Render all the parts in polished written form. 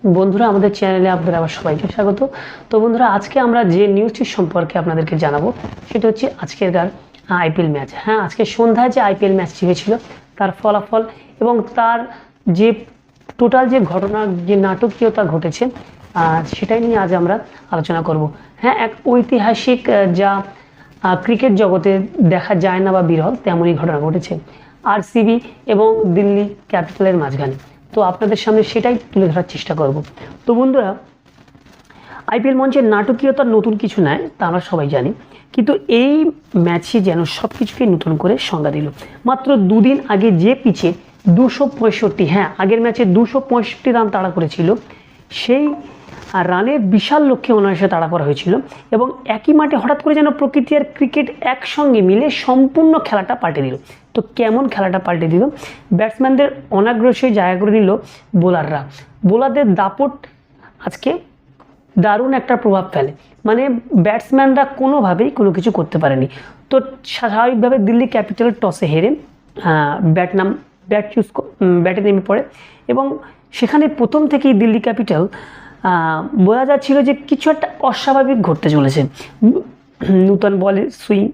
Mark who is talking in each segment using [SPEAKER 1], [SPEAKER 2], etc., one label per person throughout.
[SPEAKER 1] বন্ধুরা, আমাদের চ্যানেলে আপনাদের আবার সবাইকে স্বাগত। তো বন্ধুরা, আজকে আমরা যে নিউজটি সম্পর্কে আপনাদেরকে জানাবো সেটা হচ্ছে আজকেরকার আইপিএল ম্যাচ। হ্যাঁ, আজকে সন্ধ্যায় যে আইপিএল ম্যাচটি হয়েছিল তার ফলাফল এবং তার যে টোটাল যে ঘটনা, যে নাটকীয়তা ঘটেছে সেটাই নিয়ে আজ আমরা আলোচনা করব। হ্যাঁ, এক ঐতিহাসিক যা ক্রিকেট জগতে দেখা যায় না বা বিরল তেমনই ঘটনা ঘটেছে আরসিবি এবং দিল্লি ক্যাপিটালের মাঝখানে। তো আপনাদের সামনে সেটাই তুলে ধরার চেষ্টা করব। তো বন্ধুরা, আইপিএল মঞ্চের নাটকীয়তা নতুন কিছু নয়, তা আমরা সবাই জানি, কিন্তু এই ম্যাচই যেন সব কিছুকে নতুন করে সংজ্ঞা দিল। মাত্র দুদিন আগে যে পিচে 265, হ্যাঁ আগের ম্যাচে 265 রান তাড়া করেছিল, সেই রানের বিশাল লক্ষ্যে অনায়াসে তাড়া করা হয়েছিল এবং একই মাঠে হঠাৎ করে যেন প্রকৃতি আর ক্রিকেট একসঙ্গে মিলে সম্পূর্ণ খেলাটা পাল্টে দিল। তো কেমন খেলাটা পাল্টে দিল? ব্যাটসম্যানদের অনাগ্রসী জায়গা করে নিল বোলাররা। বোলারদের দাপট আজকে দারুণ একটা প্রভাব ফেলে, মানে ব্যাটসম্যানরা কোনোভাবেই কোনো কিছু করতে পারেনি। তো স্বাভাবিকভাবে দিল্লি ক্যাপিটাল টসে হেরে ব্যাটে নেমে পড়ে এবং সেখানে প্রথম থেকেই দিল্লি ক্যাপিটাল বোঝা যাচ্ছিল যে কিছু একটা অস্বাভাবিক ঘটতে চলেছে। নূতন বলের সুইং,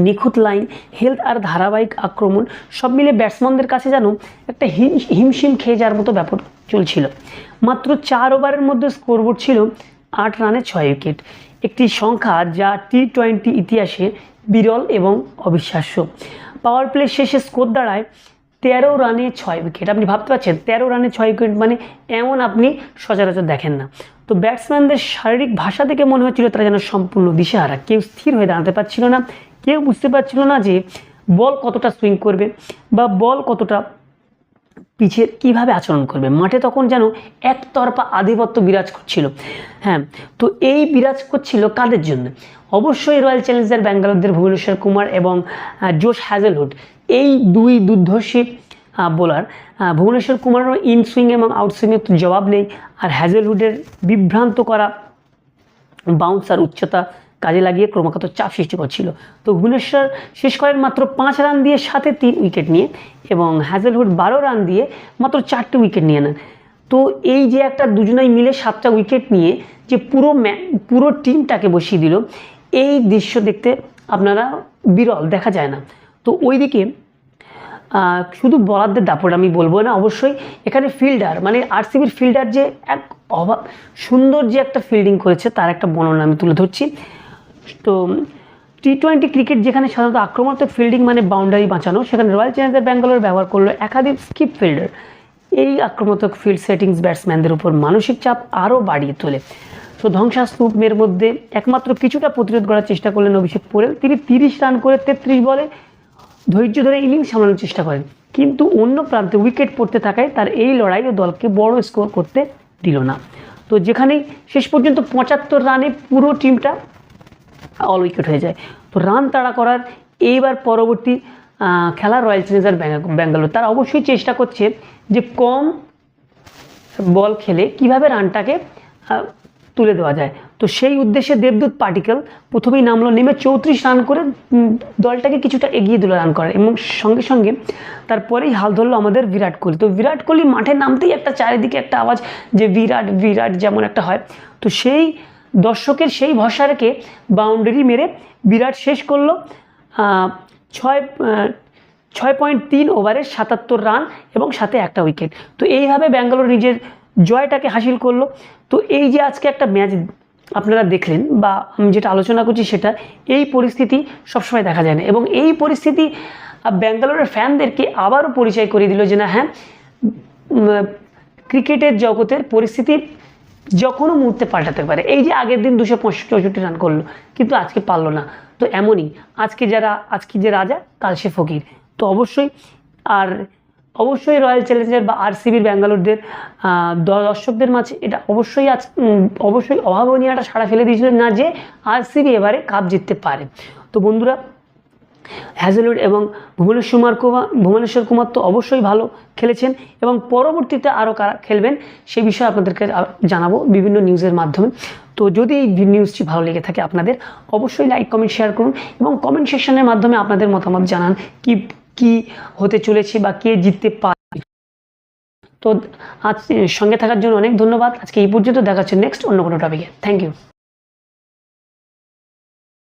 [SPEAKER 1] নিখুঁত লাইন, হেলথ আর ধারাবাহিক আক্রমণ সব মিলে ব্যাটসম্যানদের কাছে যেন একটা হিমশিম খেয়ে যাওয়ার মতো ব্যাপার চলছিল। মাত্র 4 ওভারের মধ্যে স্কোরবোর্ড ছিল 8 রানে 6 উইকেট, একটি সংখ্যা যা টি-20 ইতিহাসে বিরল এবং অবিশ্বাস্য। পাওয়ার প্লে শেষে স্কোর দাঁড়ায় 13 রানে 6 উইকেট। আপনি ভাবতে পারছেন 13 রানে 6 উইকেট মানে এমন আপনি সচরাচর দেখেন না। তো ব্যাটসম্যানদের শারীরিক ভাষা দেখে মনে হচ্ছিল তারা যেন সম্পূর্ণ দিশেহারা, কেউ স্থির হয়ে দাঁড়াতে পারছিল না, কেউ বুঝতে পারছিল না যে বল কতটা সুইং করবে বা বল কতটা পিচের কীভাবে আচরণ করবে। মাঠে তখন যেন একতরফা আধিপত্য বিরাজ করছিল। হ্যাঁ, তো এই বিরাজ করছিল কাদের জন্য? অবশ্যই রয়্যাল চ্যালেঞ্জার্স ব্যাঙ্গালোরদের ভুবনেশ্বর কুমার এবং জোশ হ্যাজেলউড, এই দুই দুর্ধর্ষী বোলার। ভুবনেশ্বর কুমারেরও ইন সুইং এবং আউট সুইংয়ের তো জবাব নেই, আর হ্যাজেলউডের বিভ্রান্ত করা বাউন্সার উচ্চতা কাজে লাগিয়ে ক্রমাগত চাপ সৃষ্টি করছিল। তো ভুবনেশ্বর শেষ করেন মাত্র 5 রান দিয়ে 3 উইকেট নিয়ে এবং হ্যাজেলউড 12 রান দিয়ে মাত্র 4 উইকেট নিয়ে নেন। তো এই যে একটা দুজনেই মিলে 7টা উইকেট নিয়ে যে পুরো টিমটাকে বসিয়ে দিল, এই দৃশ্য দেখতে আপনারা বিরল, দেখা যায় না। তো ওইদিকে শুধু বলারদের দাপট আমি বলবো না, অবশ্যই এখানে ফিল্ডার, মানে আরসিবির ফিল্ডার যে এক সুন্দর যে একটা ফিল্ডিং করেছে তার একটা বর্ণনা আমি তুলে ধরছি। তো টি-20 ক্রিকেট যেখানে সাধারণত আক্রমণাত্মক ফিল্ডিং মানে বাউন্ডারি বাঁচানো, সেখানে রয়্যাল চ্যালেঞ্জার্স ব্যাঙ্গালোর ব্যবহার করলো একাধিক স্কিপ ফিল্ডার। এই আক্রমণাত্মক ফিল্ড সেটিংস ব্যাটসম্যানদের উপর মানসিক চাপ আরও বাড়িয়ে তোলে। তো ধ্বংসাস্তূপের মধ্যে একমাত্র কিছুটা প্রতিরোধ করার চেষ্টা করলেন অভিষেক পোরেল। তিনি 30 রান করে 33 বলে ধৈর্য ধরে ইনিংস সামলানোর চেষ্টা করেন, কিন্তু অন্য প্রান্তে উইকেট পড়তে থাকায় তার এই লড়াই ও দলকে বড় স্কোর করতে দিল না। তো যেখানেই শেষ পর্যন্ত 75 রানে পুরো টিমটা অল উইকেট হয়ে যায়। তো রান তাড়া করার এইবার পরবর্তী খেলা রয়্যাল চ্যালেঞ্জার্স ব্যাঙ্গালোর তারা অবশ্যই চেষ্টা করছে যে কম বল খেলে কিভাবে রানটাকে তুলে দেওয়া যায়। তো সেই উদ্দেশ্যে দেবদূত পাটিকল প্রথমেই নেমে 34 রান করে দলটাকে কিছুটা এগিয়ে দিল রান করে এবং সঙ্গে সঙ্গে তারপরেই হাল ধরলো আমাদের বিরাট কোহলি। তো বিরাট কোহলি মাঠে নামতেই একটা চারিদিকে একটা আওয়াজ যে বিরাট বিরাট যেমন একটা হয়, তো সেই দর্শকের সেই ভরসা রেখে বাউন্ডারি মেরে বিরাট শেষ করলো 6.3 ওভারে 77 রান এবং সাথে একটা উইকেট। তো এইভাবে ব্যাঙ্গালোর নিজের জয়টাকে হাসিল করলো। তো এই যে আজকে একটা ম্যাচ আপনারা দেখলেন বা আমি যেটা আলোচনা করছি সেটা, এই পরিস্থিতি সবসময় দেখা যায় না এবং এই পরিস্থিতি ব্যাঙ্গালোরের ফ্যানদেরকে আবারও পরিচয় করে দিল যে না, হ্যাঁ ক্রিকেটের জগতের পরিস্থিতি যে কোনো মুহূর্তে পাল্টাতে পারে। এই যে আগের দিন 264 রান করলো, কিন্তু আজকে পারলো না। তো এমনই আজকে যে রাজা কাল সে ফকির। তো অবশ্যই রয়্যাল চ্যালেঞ্জার বা আরসিবির ব্যাঙ্গালোরদের দর্শকদের মাঝে এটা অবশ্যই অভাবনীয় একটা সাড়া ফেলে দিয়েছিল না যে আরসিবি এবারে কাপ জিততে পারে। তো বন্ধুরা, হ্যাজেলউড এবং ভুবনেশ্বর কুমার তো অবশ্যই ভালো খেলেছেন এবং পরবর্তীতে আরও কারা খেলবেন সে বিষয়ে আপনাদেরকে জানাবো বিভিন্ন নিউজের মাধ্যমে। তো যদি এই নিউজটি ভালো লেগে থাকে আপনাদের অবশ্যই লাইক কমেন্ট শেয়ার করুন এবং কমেন্ট সেকশনের মাধ্যমে আপনাদের মতামত জানান কি হতে চলেছে বা কে জিততে পারে। তো আজ সঙ্গে থাকার জন্য অনেক ধন্যবাদ। আজকে এই পর্যন্ত, দেখা হচ্ছে নেক্সট অন্য কোনো টপিকে। Thank you.